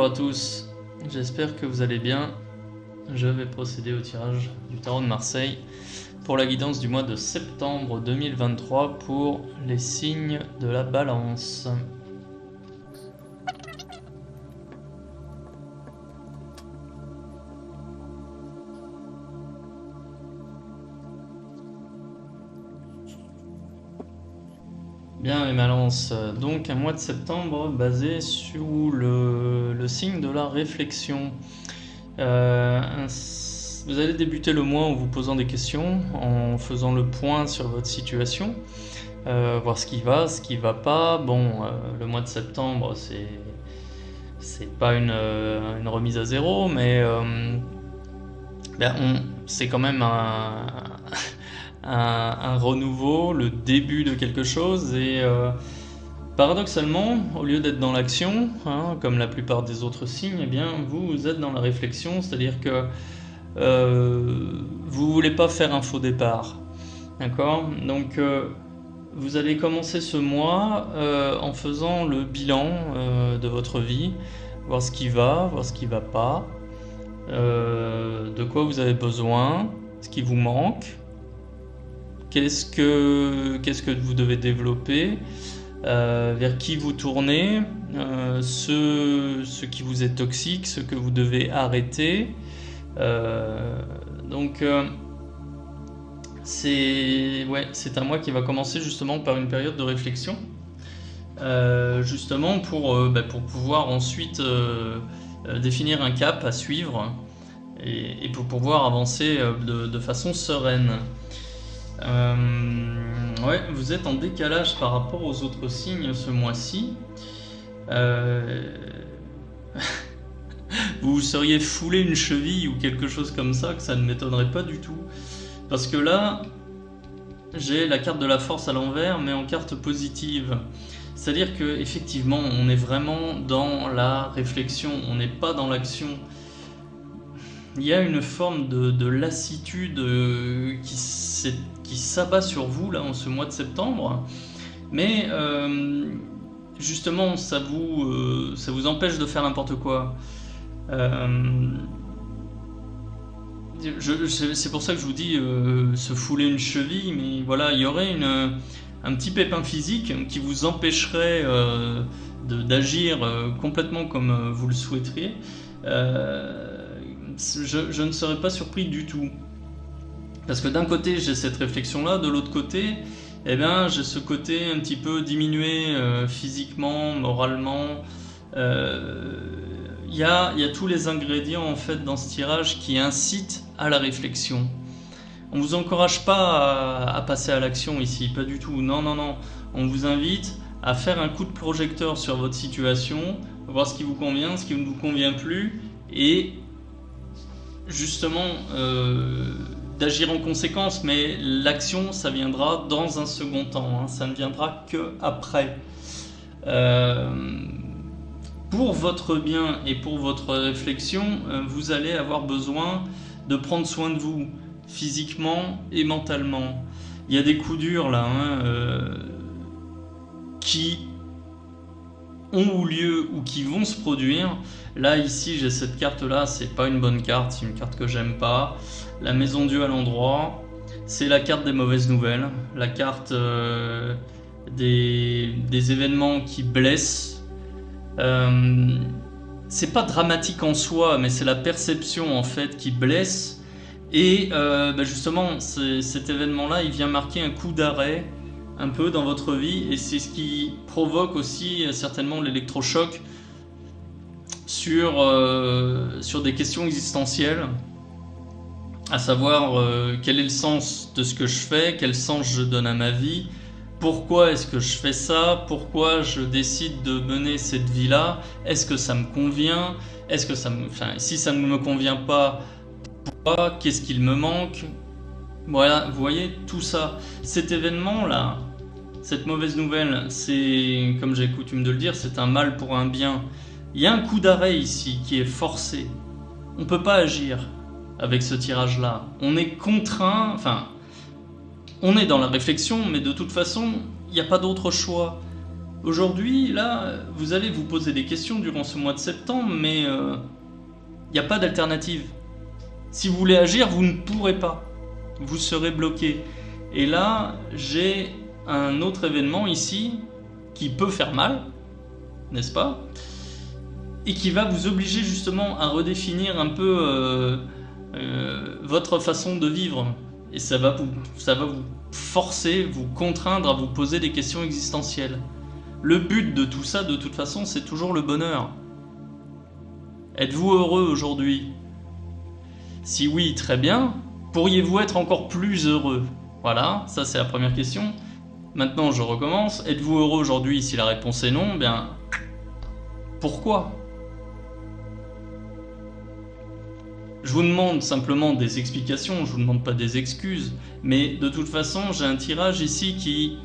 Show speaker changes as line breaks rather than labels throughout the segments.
Bonjour à tous, j'espère que vous allez bien. Je vais procéder au tirage du tarot de Marseille pour la guidance du mois de septembre 2023 pour les signes de la balance. Bien les balances, donc un mois de septembre basé sur le signe de la réflexion. Vous allez débuter le mois en vous posant des questions, en faisant le point sur votre situation, voir ce qui va pas. Bon, le mois de septembre, c'est pas une remise à zéro, mais c'est quand même un renouveau, le début de quelque chose. Et paradoxalement, au lieu d'être dans l'action, hein, comme la plupart des autres signes, eh bien, vous êtes dans la réflexion, c'est-à-dire que vous voulez pas faire un faux départ. D'accord ? Donc, vous allez commencer ce mois en faisant le bilan de votre vie, voir ce qui va pas, de quoi vous avez besoin, ce qui vous manque, qu'est-ce que vous devez développer, vers qui vous tournez, ce qui vous est toxique, ce que vous devez arrêter. Donc c'est un mois qui va commencer justement par une période de réflexion, justement pour pouvoir ensuite définir un cap à suivre et pour pouvoir avancer de façon sereine. Vous êtes en décalage par rapport aux autres signes ce mois-ci. Vous seriez foulé une cheville ou quelque chose comme ça, que ça ne m'étonnerait pas du tout. Parce que là, j'ai la carte de la force à l'envers, mais en carte positive. C'est-à-dire que effectivement, on est vraiment dans la réflexion, on n'est pas dans l'action. Il y a une forme de lassitude qui s'abat sur vous là en ce mois de septembre, mais justement ça vous empêche de faire n'importe quoi. C'est pour ça que je vous dis se fouler une cheville, mais voilà, il y aurait un petit pépin physique qui vous empêcherait d'agir complètement comme vous le souhaiteriez. Je ne serais pas surpris du tout. Parce que d'un côté, j'ai cette réflexion-là, de l'autre côté, eh bien, j'ai ce côté un petit peu diminué physiquement, moralement. Il y a tous les ingrédients en fait dans ce tirage qui incitent à la réflexion. On ne vous encourage pas à passer à l'action ici, pas du tout. Non. On vous invite à faire un coup de projecteur sur votre situation, voir ce qui vous convient, ce qui ne vous convient plus, et justement d'agir en conséquence. Mais l'action, ça viendra dans un second temps, hein, ça ne viendra que après. Pour votre bien et pour votre réflexion, vous allez avoir besoin de prendre soin de vous, physiquement et mentalement. Il y a des coups durs là, qui ont eu lieu ou qui vont se produire. Là, ici, j'ai cette carte-là, c'est pas une bonne carte, c'est une carte que j'aime pas. La maison Dieu à l'endroit, c'est la carte des mauvaises nouvelles, la carte des événements qui blessent. C'est pas dramatique en soi, mais c'est la perception en fait qui blesse. Et justement, cet événement-là, il vient marquer un coup d'arrêt un peu dans votre vie, et c'est ce qui provoque aussi certainement l'électrochoc sur des questions existentielles, à savoir quel est le sens de ce que je fais, quel sens je donne à ma vie, pourquoi est-ce que je fais ça, pourquoi je décide de mener cette vie-là, est-ce que ça me convient, si ça ne me convient pas, pourquoi, qu'est-ce qu'il me manque. Voilà, vous voyez tout ça. Cet événement-là, cette mauvaise nouvelle, c'est, comme j'ai coutume de le dire, c'est un mal pour un bien. Il y a un coup d'arrêt ici qui est forcé. On ne peut pas agir avec ce tirage-là. On est contraint, on est dans la réflexion, mais de toute façon, il n'y a pas d'autre choix. Aujourd'hui, là, vous allez vous poser des questions durant ce mois de septembre, mais il n'y a pas d'alternative. Si vous voulez agir, vous ne pourrez pas. Vous serez bloqué. Et là, j'ai un autre événement ici qui peut faire mal, n'est-ce pas? Et qui va vous obliger justement à redéfinir un peu votre façon de vivre. Et ça va vous forcer, vous contraindre à vous poser des questions existentielles. Le but de tout ça, de toute façon, c'est toujours le bonheur. Êtes-vous heureux aujourd'hui? Si oui, très bien. Pourriez-vous être encore plus heureux? Voilà, ça c'est la première question. Maintenant, je recommence. Êtes-vous heureux aujourd'hui? Si la réponse est non, bien, pourquoi? Je vous demande simplement des explications, je vous demande pas des excuses, mais de toute façon, j'ai un tirage ici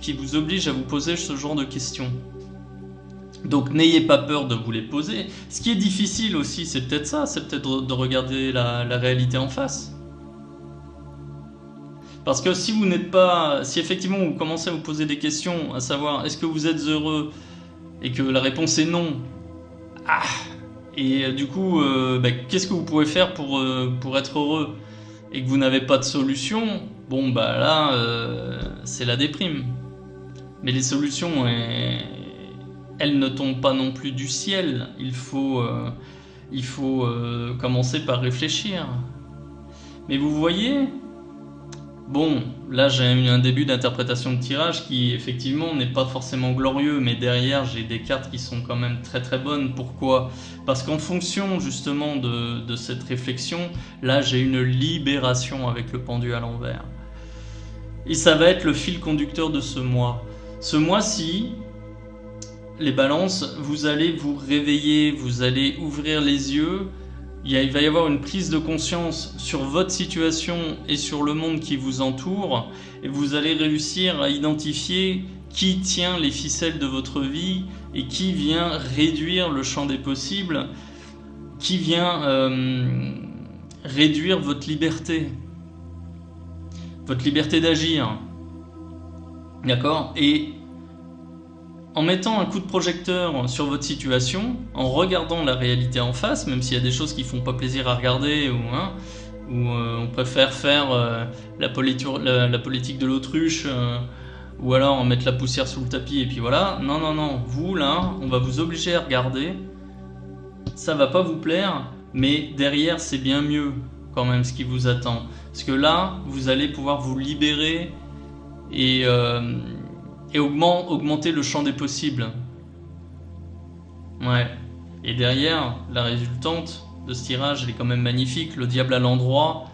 qui vous oblige à vous poser ce genre de questions. Donc n'ayez pas peur de vous les poser. Ce qui est difficile aussi, c'est peut-être ça, c'est peut-être de regarder la réalité en face. Parce que si vous n'êtes pas, si effectivement vous commencez à vous poser des questions, à savoir est-ce que vous êtes heureux, et que la réponse est non, et du coup, qu'est-ce que vous pouvez faire pour être heureux, et que vous n'avez pas de solution, bon bah là, c'est la déprime. Mais les solutions, elles ne tombent pas non plus du ciel. Il faut commencer par réfléchir. Mais vous voyez, bon, là j'ai eu un début d'interprétation de tirage qui effectivement n'est pas forcément glorieux, mais derrière j'ai des cartes qui sont quand même très très bonnes. Pourquoi? Parce qu'en fonction justement de cette réflexion, là j'ai une libération avec le pendu à l'envers. Et ça va être le fil conducteur de ce mois. Ce mois-ci, les balances, vous allez vous réveiller, vous allez ouvrir les yeux. Il va y avoir une prise de conscience sur votre situation et sur le monde qui vous entoure, et vous allez réussir à identifier qui tient les ficelles de votre vie et qui vient réduire le champ des possibles, qui vient réduire votre liberté d'agir. D'accord? Et en mettant un coup de projecteur sur votre situation, en regardant la réalité en face, même s'il y a des choses qui font pas plaisir à regarder, ou on préfère faire la politique de l'autruche, ou alors en mettre la poussière sous le tapis et puis voilà. Non, vous là, on va vous obliger à regarder. Ça va pas vous plaire, mais derrière c'est bien mieux quand même ce qui vous attend. Parce que là, vous allez pouvoir vous libérer et augmenter le champ des possibles. Ouais. Et derrière, la résultante de ce tirage, elle est quand même magnifique. Le diable à l'endroit.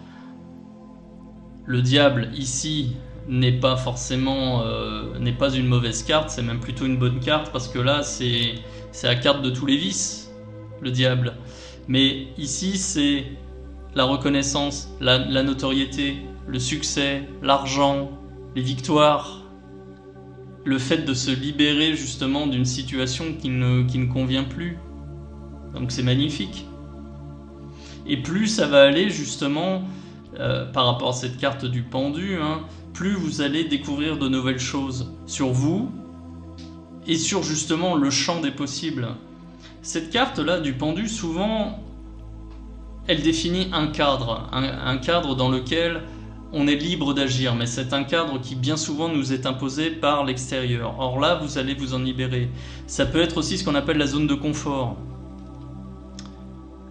Le diable, ici, n'est pas forcément... n'est pas une mauvaise carte, c'est même plutôt une bonne carte, parce que là, c'est la carte de tous les vices, le diable. Mais ici, c'est la reconnaissance, la notoriété, le succès, l'argent, les victoires, le fait de se libérer justement d'une situation qui ne convient plus. Donc c'est magnifique. Et plus ça va aller justement par rapport à cette carte du pendu, plus vous allez découvrir de nouvelles choses sur vous et sur justement le champ des possibles. Cette carte là du pendu, souvent elle définit un cadre, un cadre dans lequel on est libre d'agir, mais c'est un cadre qui bien souvent nous est imposé par l'extérieur. Or là, vous allez vous en libérer. Ça peut être aussi ce qu'on appelle la zone de confort.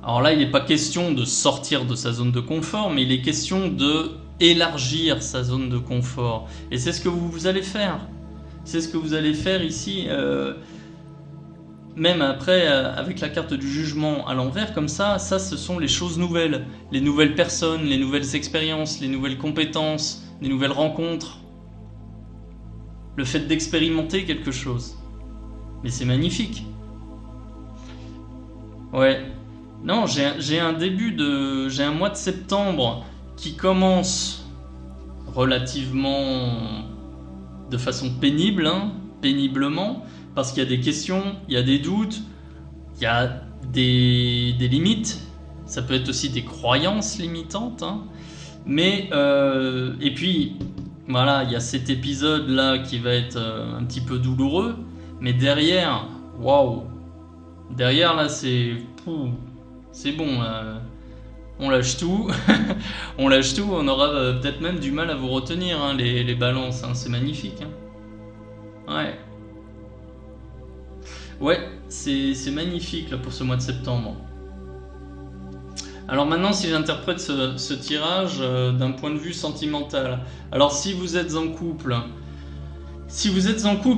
Alors là, il n'est pas question de sortir de sa zone de confort, mais il est question de élargir sa zone de confort. Et c'est ce que vous allez faire. C'est ce que vous allez faire ici, même après, avec la carte du jugement à l'envers, comme ça, ce sont les choses nouvelles. Les nouvelles personnes, les nouvelles expériences, les nouvelles compétences, les nouvelles rencontres. Le fait d'expérimenter quelque chose. Mais c'est magnifique. Ouais. Non, j'ai un mois de septembre qui commence relativement de façon pénible, péniblement, parce qu'il y a des questions, il y a des doutes, il y a des limites, ça peut être aussi des croyances limitantes, mais et puis voilà, il y a cet épisode là qui va être un petit peu douloureux, Mais derrière, waouh, derrière là c'est bon, on lâche tout, on lâche tout, on aura peut-être même du mal à vous retenir, hein, les balances, hein, c'est magnifique. Hein. Ouais. Ouais, c'est magnifique là, pour ce mois de septembre. Alors maintenant, si j'interprète ce tirage d'un point de vue sentimental, alors si vous êtes en couple,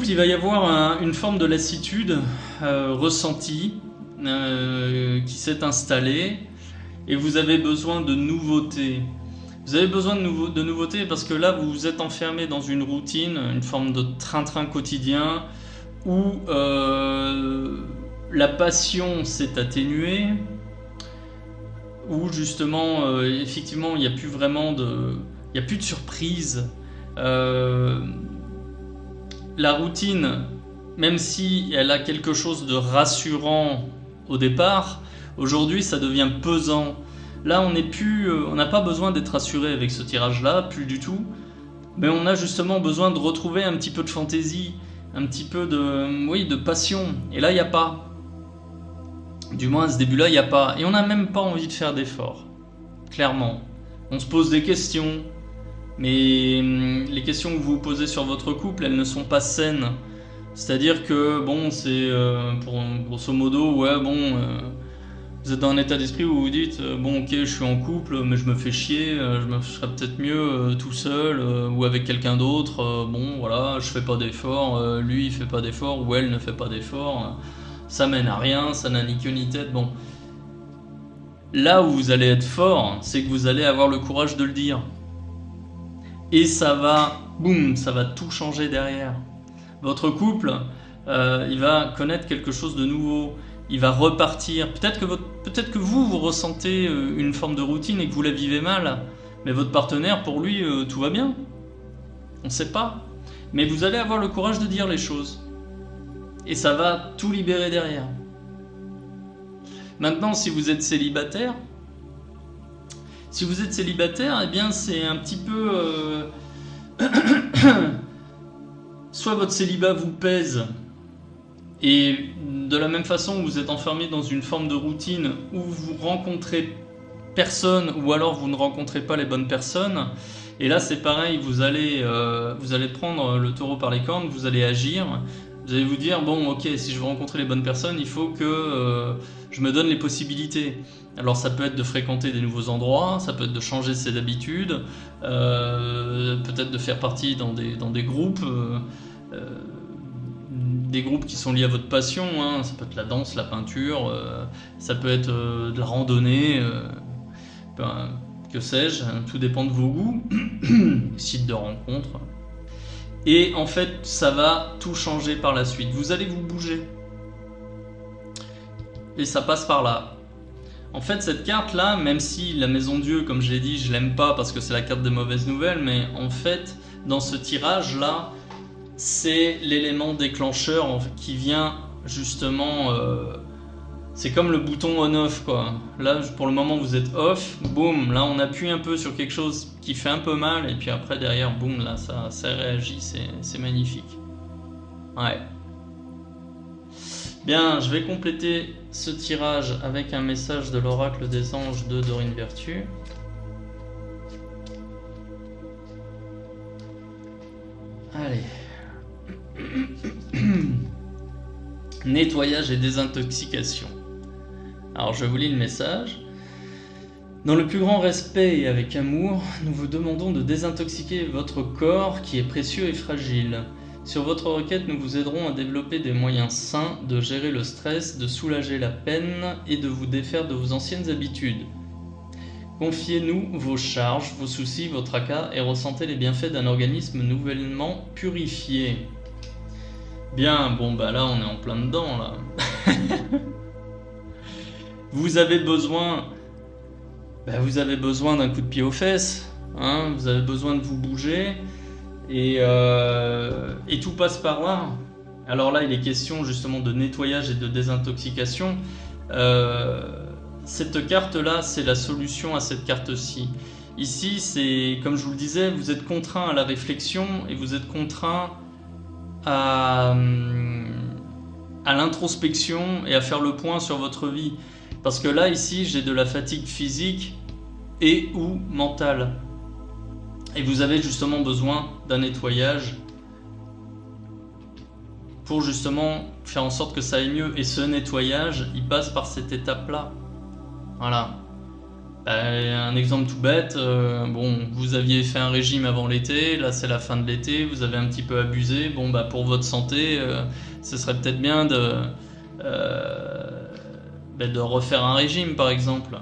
il va y avoir une forme de lassitude ressentie qui s'est installée et vous avez besoin de nouveautés. Vous avez besoin de nouveautés parce que là, vous vous êtes enfermé dans une routine, une forme de train-train quotidien où la passion s'est atténuée, où justement, effectivement, il n'y a plus vraiment il n'y a plus de surprise. La routine, même si elle a quelque chose de rassurant au départ, aujourd'hui ça devient pesant. Là on n'a pas besoin d'être rassuré avec ce tirage-là, plus du tout. Mais on a justement besoin de retrouver un petit peu de fantaisie, un petit peu de passion. Et là il n'y a pas. Du moins à ce début-là il n'y a pas. Et on n'a même pas envie de faire d'efforts. Clairement. On se pose des questions. Mais les questions que vous vous posez sur votre couple, elles ne sont pas saines. C'est-à-dire que, bon, c'est grosso modo, ouais, bon, vous êtes dans un état d'esprit où vous vous dites, bon, ok, je suis en couple, mais je me fais chier, je serais peut-être mieux tout seul ou avec quelqu'un d'autre. Bon, voilà, je fais pas d'efforts, lui il fait pas d'efforts ou elle ne fait pas d'efforts. Ça mène à rien, ça n'a ni queue ni tête. Bon, là où vous allez être fort, c'est que vous allez avoir le courage de le dire. Et ça va, boum, ça va tout changer derrière. Votre couple, il va connaître quelque chose de nouveau. Il va repartir. Peut-être que vous ressentez une forme de routine et que vous la vivez mal. Mais votre partenaire, pour lui, tout va bien. On ne sait pas. Mais vous allez avoir le courage de dire les choses. Et ça va tout libérer derrière. Maintenant, si vous êtes célibataire, eh bien c'est un petit peu... soit votre célibat vous pèse, et de la même façon vous êtes enfermé dans une forme de routine où vous rencontrez personne, ou alors vous ne rencontrez pas les bonnes personnes, et là c'est pareil, vous allez prendre le taureau par les cornes, vous allez agir. Vous allez vous dire, bon ok, si je veux rencontrer les bonnes personnes, il faut que je me donne les possibilités. Alors ça peut être de fréquenter des nouveaux endroits, ça peut être de changer ses habitudes, peut-être de faire partie dans des groupes qui sont liés à votre passion, hein. Ça peut être la danse, la peinture, ça peut être de la randonnée, que sais-je, hein, tout dépend de vos goûts, sites de rencontres. Et en fait, ça va tout changer par la suite. Vous allez vous bouger. Et ça passe par là. En fait, cette carte-là, même si la Maison Dieu, comme je l'ai dit, je l'aime pas parce que c'est la carte des mauvaises nouvelles, mais en fait, dans ce tirage-là, c'est l'élément déclencheur qui vient justement... c'est comme le bouton on-off, quoi. Là, pour le moment, vous êtes off, boum, là, on appuie un peu sur quelque chose qui fait un peu mal, et puis après, derrière, boum, là, ça réagit, c'est magnifique. Ouais. Bien, je vais compléter ce tirage avec un message de l'oracle des anges de Dorine Vertu. Allez. Nettoyage et désintoxication. Alors je vous lis le message. Dans le plus grand respect et avec amour, nous vous demandons de désintoxiquer votre corps qui est précieux et fragile. Sur votre requête, nous vous aiderons à développer des moyens sains de gérer le stress, de soulager la peine et de vous défaire de vos anciennes habitudes. Confiez-nous vos charges, vos soucis, vos tracas et ressentez les bienfaits d'un organisme nouvellement purifié. Bien, bon bah là on est en plein dedans là. Vous avez besoin d'un coup de pied aux fesses, hein, vous avez besoin de vous bouger et tout passe par là. Alors là il est question justement de nettoyage et de désintoxication. Cette carte là c'est la solution à cette carte-ci. Ici c'est comme je vous le disais, vous êtes contraint à la réflexion et vous êtes contraint à à l'introspection et à faire le point sur votre vie. Parce que là, ici, j'ai de la fatigue physique et ou mentale. Et vous avez justement besoin d'un nettoyage pour justement faire en sorte que ça aille mieux. Et ce nettoyage, il passe par cette étape-là. Voilà. Un exemple tout bête, bon, vous aviez fait un régime avant l'été, là c'est la fin de l'été, vous avez un petit peu abusé, bon bah pour votre santé, ce serait peut-être bien de refaire un régime par exemple.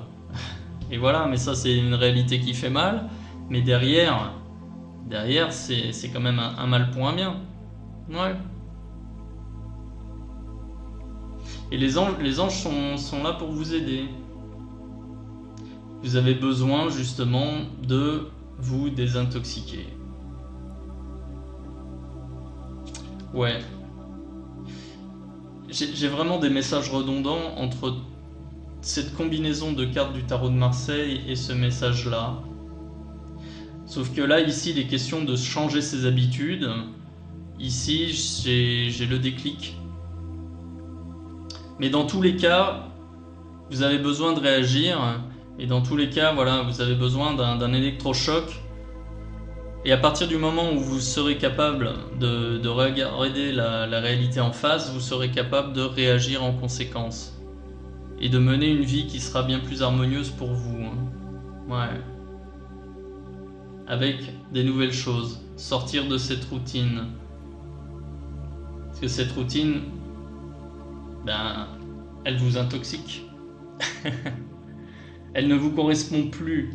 Et voilà, mais ça c'est une réalité qui fait mal, mais derrière c'est quand même un mal pour un bien. Ouais. Et les anges sont là pour vous aider. Vous avez besoin justement de vous désintoxiquer. Ouais. J'ai vraiment des messages redondants entre cette combinaison de cartes du tarot de Marseille et ce message-là. Sauf que là, ici, il est question de changer ses habitudes. Ici, j'ai le déclic. Mais dans tous les cas, vous avez besoin de réagir. Et dans tous les cas, voilà, vous avez besoin d'un électrochoc. Et à partir du moment où vous serez capable de regarder la réalité en face, vous serez capable de réagir en conséquence. Et de mener une vie qui sera bien plus harmonieuse pour vous. Ouais. Avec des nouvelles choses. Sortir de cette routine. Parce que cette routine, elle vous intoxique. Elle ne vous correspond plus.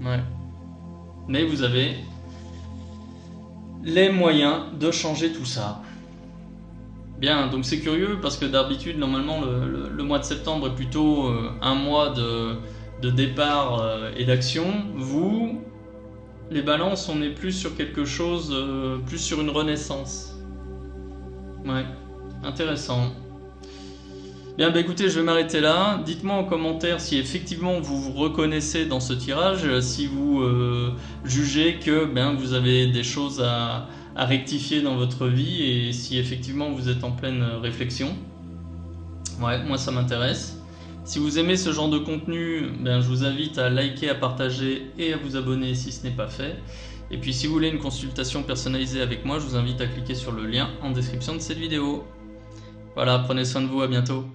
Ouais. Mais vous avez les moyens de changer tout ça. Bien, donc c'est curieux parce que d'habitude, normalement, le mois de septembre est plutôt un mois de départ et d'action. Vous, les balances, on est plus sur quelque chose, plus sur une renaissance. Ouais, intéressant. Bien, écoutez, je vais m'arrêter là. Dites-moi en commentaire si effectivement vous vous reconnaissez dans ce tirage, si vous jugez que vous avez des choses à rectifier dans votre vie et si effectivement vous êtes en pleine réflexion. Ouais, moi ça m'intéresse. Si vous aimez ce genre de contenu, je vous invite à liker, à partager et à vous abonner si ce n'est pas fait. Et puis si vous voulez une consultation personnalisée avec moi, je vous invite à cliquer sur le lien en description de cette vidéo. Voilà, prenez soin de vous, à bientôt.